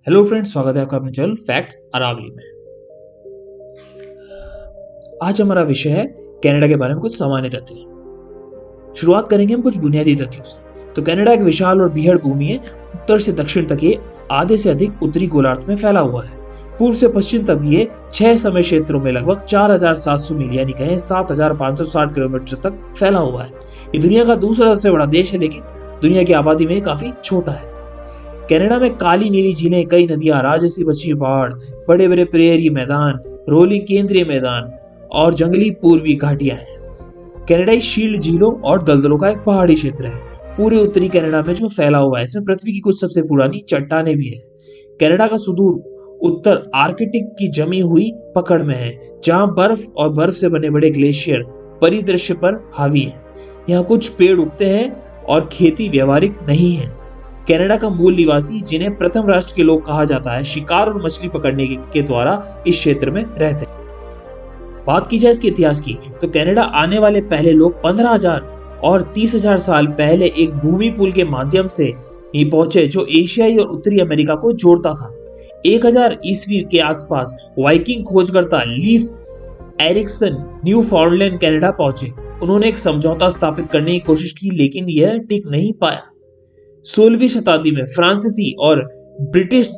Hello friends, स्वागत है आपका अपने चैनल फैक्ट्स अरावली में। आज हमारा विषय है कनाडा के बारे में कुछ सामान्य तथ्य। शुरुआत करेंगे हम कुछ बुनियादी तथ्यों से। तो कनाडा एक विशाल और बीहड़ भूमि है। उत्तर से दक्षिण तक ये आधे से अधिक उत्तरी गोलार्ध में फैला हुआ है। पूर्व से पश्चिम तक ये 6 समय क्षेत्रों में लगभग 4700 मील यानी कहें 7560 किलोमीटर तक फैला हुआ है। ये दुनिया का दूसरा सबसे बड़ा देश है, लेकिन दुनिया की आबादी में काफी छोटा है। कनाडा में काली नीली झीलें, कई नदियां, राजसी पश्चिमी पहाड़, बड़े बड़े प्रेरी मैदान, रोलिंग केंद्रीय मैदान और जंगली पूर्वी घाटियां हैं। कनाडाई शील्ड झीलों और दलदलों का एक पहाड़ी क्षेत्र है। पूरे उत्तरी कनाडा में जो फैला हुआ है, इसमें पृथ्वी की कुछ सबसे पुरानी चट्टानें भी है। कनाडा का सुदूर उत्तर आर्कटिक की जमी हुई पकड़ में है, जहां बर्फ और बर्फ से बने बड़े ग्लेशियर परिदृश्य पर हावी है। यहाँ कुछ पेड़ उगते हैं और खेती व्यवहारिक नहीं है। कनाडा का मूल निवासी, जिन्हें प्रथम राष्ट्र के लोग कहा जाता है, शिकार और मछली पकड़ने के द्वारा इस क्षेत्र में रहते हैं। बात की जाए इसके इतिहास की, तो कनाडा आने वाले पहले लोग 15,000 और 30,000 साल पहले एक भूमि पुल के माध्यम से ही पहुंचे, जो एशियाई और उत्तरी अमेरिका को जोड़ता था। 1000 ईस्वी के आसपास वाइकिंग खोजकर्ता Leif Erikson Newfoundland Canada पहुंचे। उन्होंने एक समझौता स्थापित करने की कोशिश की, लेकिन यह टिक नहीं पाया। 16वीं शताब्दी में फ्रांसीसी और ब्रिटिश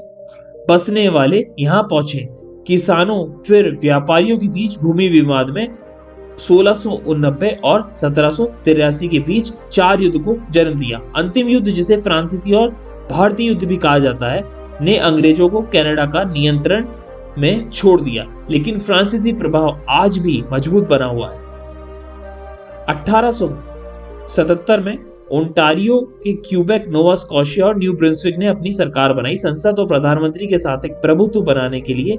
बसने वाले यहाँ पहुंचे। किसानों फिर व्यापारियों के बीच भूमि विवाद में 1689 और 1783 के बीच 4 युद्ध को जन्म दिया। अंतिम युद्ध, जिसे फ्रांसीसी और भारतीय युद्ध भी कहा जाता है, ने अंग्रेजों को कनाडा का नियंत्रण में छोड़ दिया, लेकिन फ्रांसीसी प्रभाव आज भी मजबूत बना हुआ है। 1877 में ओंटारियो के क्यूबेक, नोवा स्कॉशिया और न्यू ब्रुंसविक ने अपनी सरकार बनाई। संसद और प्रधानमंत्री के साथ एक प्रभुत्व बनाने के लिए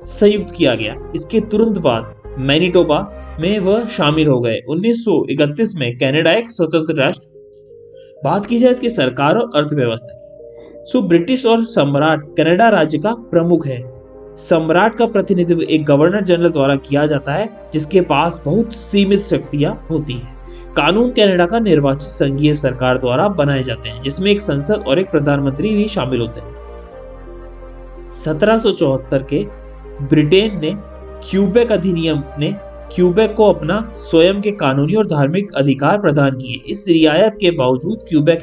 संयुक्त किया गया। इसके तुरंत बाद मैनिटोबा में वह शामिल हो गए। 1931 में कनाडा एक स्वतंत्र राष्ट्र। बात की जाए इसके सरकार और अर्थव्यवस्था की, ब्रिटिश और सम्राट कनाडा राज्य का प्रमुख है। सम्राट का प्रतिनिधित्व एक गवर्नर जनरल द्वारा किया जाता है, जिसके पास बहुत सीमित शक्तियां होती हैं। कानून कनाडा का निर्वाचित संघीय सरकार द्वारा बनाए जाते हैं, जिसमें एक संसद और एक प्रधानमंत्री भी शामिल होते हैं। 1774 के ब्रिटेन ने क्यूबेक अधिनियम ने क्यूबेक को अपना स्वयं के कानूनी और धार्मिक अधिकार प्रदान किए। इस रियायत के बावजूद क्यूबेक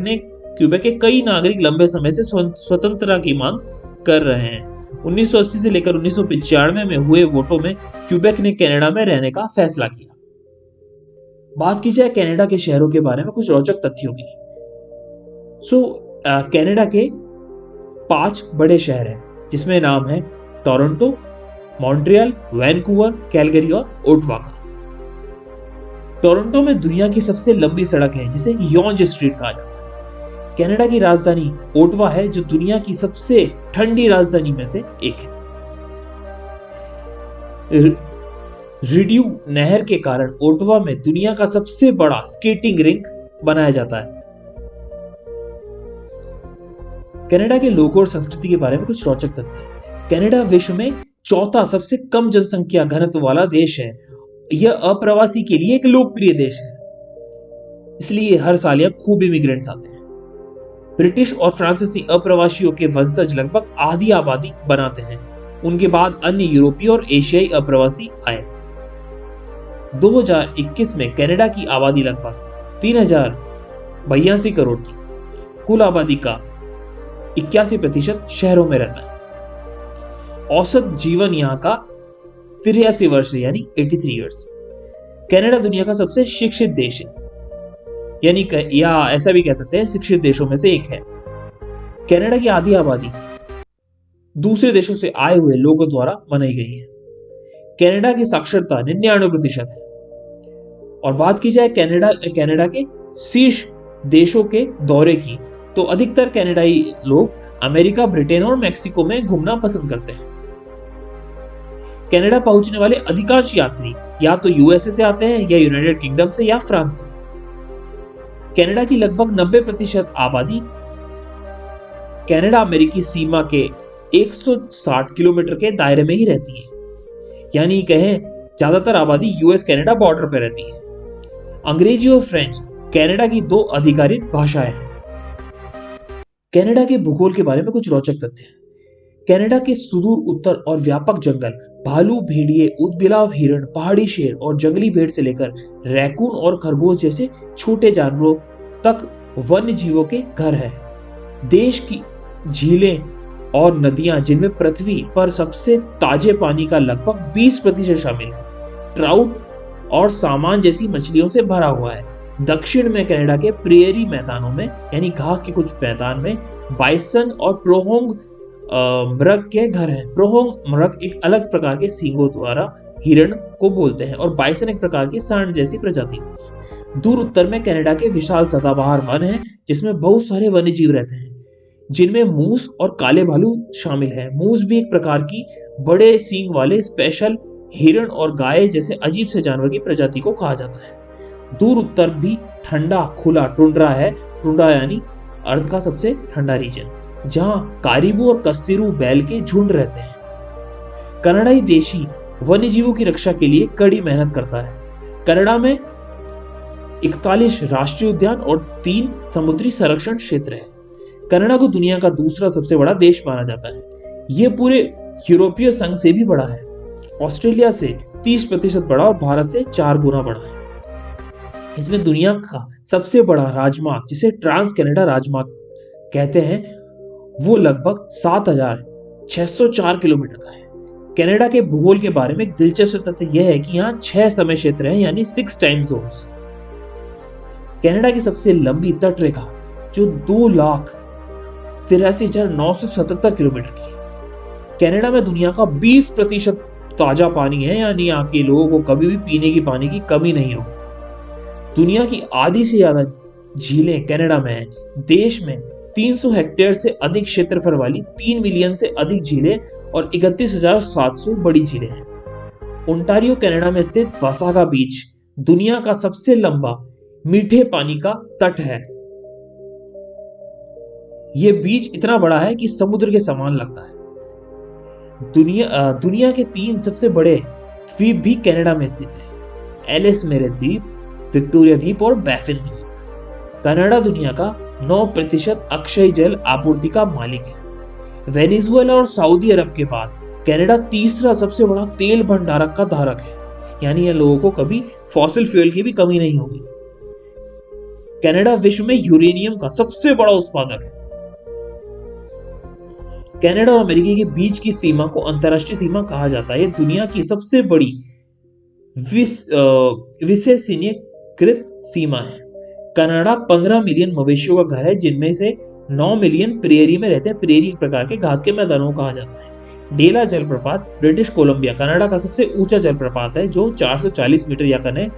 के कई नागरिक लंबे समय से स्वतंत्रता की मांग कर रहे हैं। 1980 से लेकर 1995 में हुए वोटों में क्यूबेक ने कनाडा में रहने का फैसला किया। बात की जाए कनाडा के शहरों के बारे में कुछ रोचक तथ्यों की, कनाडा के 5 बड़े शहर हैं, जिसमें नाम है टोरंटो, मॉन्ट्रियल, वैनकूवर, कैलगरी और ओटावा का। टोरंटो में दुनिया की सबसे लंबी सड़क है, जिसे यॉन्ज स्ट्रीट कहा जाता है। कनाडा की राजधानी ओटावा है, जो दुनिया की सबसे ठंडी राजधानी में से एक है। रिड्यू नहर के कारण ओटावा में दुनिया का सबसे बड़ा स्केटिंग रिंक बनाया जाता है। कनाडा के लोगों और संस्कृति के बारे में कुछ रोचक तथ्य हैं। कनाडा विश्व में चौथा सबसे कम जनसंख्या घनत्व वाला देश है। यह अप्रवासी के लिए एक लोकप्रिय देश है, इसलिए हर साल यहां खूब इमिग्रेंट्स आते हैं। ब्रिटिश और फ्रांसीसी अप्रवासियों के वंशज लगभग आधी आबादी बनाते हैं। उनके बाद अन्य यूरोपीय और एशियाई अप्रवासी आए। 2021 में कनाडा की आबादी लगभग 3082 करोड़ थी। कुल आबादी का 81% शहरों में रहता है। औसत जीवन यहाँ का 83 वर्ष है, यानी 83 इयर्स। कनाडा दुनिया का सबसे शिक्षित देश है, यानी या ऐसा भी कह सकते हैं शिक्षित देशों में से एक है। कनाडा की आधी आबादी दूसरे देशों से आए हुए लोगों द्वारा बनाई गई है। कनाडा की साक्षरता 99% है। और बात की जाए कनाडा के शीर्ष देशों के दौरे की, तो अधिकतर कनाडाई लोग अमेरिका, ब्रिटेन और मेक्सिको में घूमना पसंद करते हैं। कनाडा पहुंचने वाले अधिकांश यात्री या तो यूएसए से आते हैं, या यूनाइटेड किंगडम से, या फ्रांस से। कनाडा की लगभग 90% आबादी कनाडा अमेरिकी सीमा के 160 किलोमीटर के दायरे में ही रहती है, यानी कहें ज्यादातर आबादी यूएस कनाडा बॉर्डर पर रहती है। अंग्रेजी और फ्रेंच कनाडा की 2 आधिकारिक भाषाएं हैं। कनाडा के भूगोल के बारे में कुछ रोचक तथ्य हैं। कनाडा के सुदूर उत्तर और व्यापक जंगल भालू, भेड़िए, ऊदबिलाव हिरण, पहाड़ी शेर और जंगली भेड़ से लेकर रैकून और खरगोश जैसे छोटे जानवरों तक वन्य जीवों के घर है। देश की झीलें और नदियां जिनमें पृथ्वी पर सबसे ताजे पानी का लगभग 20% शामिल है, ट्राउट और सामान जैसी मछलियों से भरा हुआ है। दक्षिण में कनाडा के प्रेयरी मैदानों में यानी घास के कुछ मैदान में बाइसन और प्रोहोंग मृग के घर हैं। प्रोहोंग मृग एक अलग प्रकार के सींगों द्वारा हिरण को बोलते हैं और बाइसन एक प्रकार की सांड जैसी प्रजाति होती है। दूर उत्तर में कनाडा के विशाल सदाबहार वन है जिसमें बहुत सारे वन्य जीव रहते हैं, जिनमें मूस और काले भालू शामिल है। मूस भी एक प्रकार की बड़े सींग वाले स्पेशल हिरण और गाय जैसे अजीब से जानवर की प्रजाति को कहा जाता है। दूर उत्तर भी ठंडा खुला टुंड्रा है। टुंड्रा यानी अर्थ का सबसे ठंडा रीजन, जहां कारिबू और कस्तीरू बैल के झुंड रहते हैं। कनाडाई देशी वन्य जीवों की रक्षा के लिए कड़ी मेहनत करता है। कनाडा में 41 राष्ट्रीय उद्यान और 3 समुद्री संरक्षण क्षेत्र है। कनाडा को दुनिया का दूसरा सबसे बड़ा देश माना जाता है। यह पूरे यूरोपीय संघ से भी बड़ा है, ऑस्ट्रेलिया से 30% बड़ा और भारत से 4 गुना बड़ा है। इसमें दुनिया का सबसे बड़ा राजमार्ग, जिसे ट्रांस कनाडा राजमार्ग कहते हैं, वो लगभग 7,604 किलोमीटर का है। कनाडा के भूगोल के बारे में एक दिलचस्प तथ्य यह है कि यहाँ 6 समय क्षेत्र हैं, यानी 6 टाइम जोन्स। कनाडा की सबसे लंबी तट रेखा जो 2,83,977 किलोमीटर की है। कनाडा में दुनिया का 20% ताजा पानी है, यानी यहाँ के लोगों को कभी भी पीने की पानी की कमी नहीं होगी। दुनिया की आधी से ज्यादा झीलें कनाडा में हैं। देश में 300 हेक्टेयर से अधिक क्षेत्रफल वाली 3 मिलियन से अधिक झीलें और 31,700 बड़ी झीलें हैं। ओंटारियो कनाडा में स्थित वासागा बीच दुनिया का सबसे लंबा मीठे पानी का तट है। यह बीच इतना बड़ा है कि समुद्र के समान लगता है। दुनिया के 3 सबसे बड़े द्वीप भी कनाडा में स्थित है, एलिस मेरे द्वीप, विक्टोरिया द्वीप और बैफिन द्वीप। कनाडा दुनिया का 9% अक्षय जल आपूर्ति का मालिक है। वेनेजुएला और सऊदी अरब के बाद कनाडा तीसरा सबसे बड़ा तेल भंडारक का धारक है, यानी इन लोगों को कभी फॉसिल फ्यूल की भी कमी नहीं होगी। कनाडा विश्व में यूरेनियम का सबसे बड़ा उत्पादक है। कनाडा और अमेरिका के बीच की सीमा को अंतरराष्ट्रीय सीमा कहा जाता है। यह दुनिया की सबसे बड़ी विशेषीकृत सीमा है। कनाडा 15 मिलियन मवेशियों का घर है, जिनमें से 9 मिलियन प्रेरी में रहते हैं। प्रेरी एक प्रकार के घास के मैदानों को कहा जाता है। डेला जलप्रपात ब्रिटिश कोलंबिया कनाडा का सबसे ऊंचा जलप्रपात है, जो 440 मीटर या कने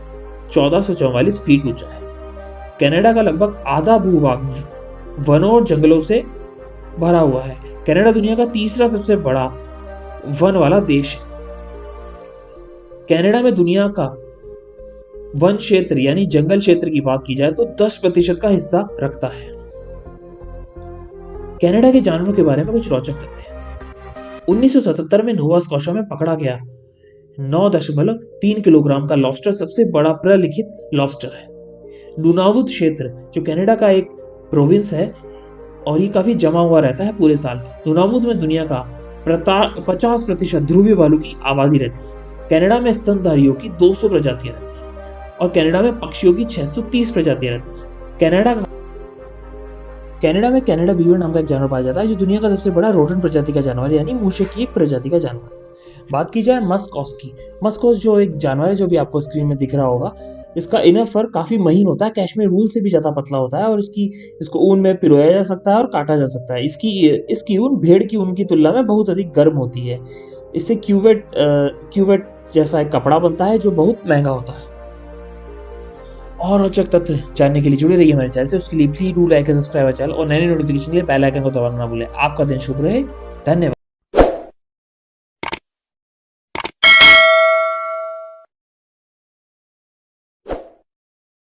1444 फीट ऊंचा है। कनाडा का लगभग आधा भूभाग वनों और जंगलों से भरा हुआ है। कनाडा दुनिया का तीसरा सबसे बड़ा वन वाला देश है। कनाडा में दुनिया का वन क्षेत्र यानी जंगल क्षेत्र की बात की जाए तो 10% का हिस्सा रखता है। कनाडा के जानवरों के बारे में कुछ रोचक तथ्य। 1977 में नोवा स्कॉशा में पकड़ा गया 9.3 किलोग्राम का लॉबस्टर सबसे बड़ा प्रलिखित लॉबस्टर है। नूनावुत क्षेत्र जो कनाडा का एक प्रोविंस है और ये काफी जमा हुआ रहता है पूरे साल। नूनावुत में दुनिया का 50% ध्रुवीय भालू की आबादी रहती है। कनाडा में स्तनधारियों की 200 प्रजातियां रहती हैं और कनाडा में पक्षियों की 630 प्रजातियां रहती हैं। कनाडा में कनाडा बीवर नाम का एक जानवर पाया जाता है, जो दुनिया का सबसे बड़ा रोडेंट प्रजाति का जानवर यानी मूषे की एक प्रजाति का जानवर। बात की जाए मस्क ऑस की। मस्क ऑस जो एक जानवर है जो भी आपको स्क्रीन में दिख रहा होगा, इसका इनर फर काफी महीन होता है, कैशमीर वूल से भी ज्यादा पतला होता है और इसको ऊन में पिरोया जा सकता है और काटा जा सकता है। इसकी ऊन भेड़ की ऊन की तुलना में बहुत अधिक गर्म होती है। इससे क्यूवेट जैसा एक कपड़ा बनता है जो बहुत महंगा होता है। और रोचक तथ्य जानने के लिए जुड़े रहिए हमारे चैनल से। उसके लिए please do like and subscribe channel और नए नोटिफिकेशन के लिए बेल आइकन को दबाना ना भूलें। आपका दिन शुभ रहे। धन्यवाद।